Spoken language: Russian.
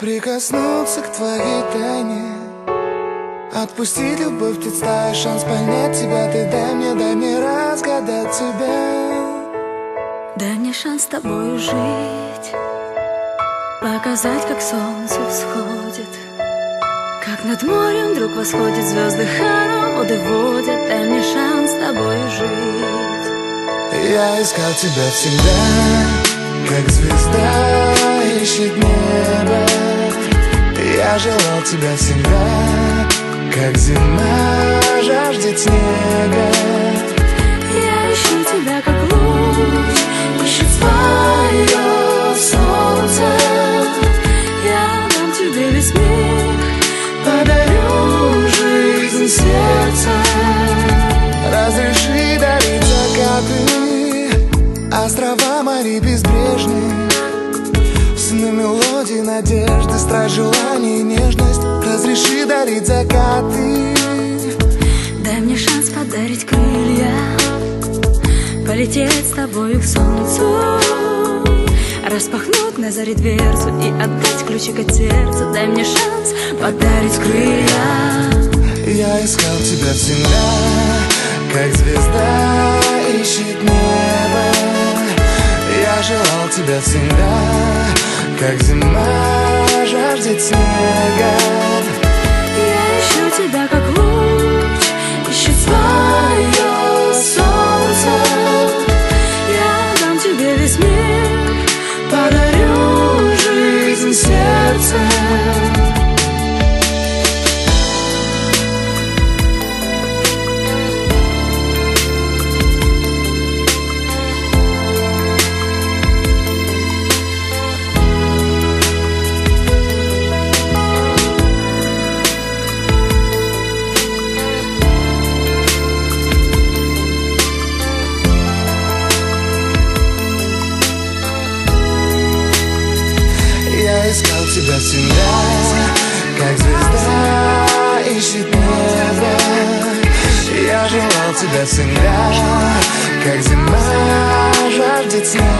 Прикоснуться к твоей тайне, отпустить любовь, представить шанс понять тебя. Ты дай мне разгадать тебя. Дай мне шанс с тобою жить, показать, как солнце всходит, как над морем вдруг восходит, звезды хороводы водят. Дай мне шанс с тобою жить. Я искал тебя всегда, как звезда ищет небо. Я желал тебя всегда, как зима жаждет снега. Я ищу тебя, как луч ищет свое солнце. Я дам тебе весь мир, подарю жизнь сердца. Разреши дарить закаты, острова морей безбрежные, сны, мелодии, надежды, страсть, желание, нежность. Разреши дарить закаты. Дай мне шанс подарить крылья, полететь с тобою к солнцу, распахнуть на заре дверцу и отдать ключик от сердца. Дай мне шанс подарить крылья. Я искал тебя всегда, как звезда ищет небо. Я желал тебя всегда, как зима жаждет снега. Я ищу тебя, как луч ищет свое солнце. Я дам тебе весь мир, подарю жизнь сердца. Я искал тебя всегда, как звезда ищет небо. Я желал тебя всегда, как зима жаждет снега.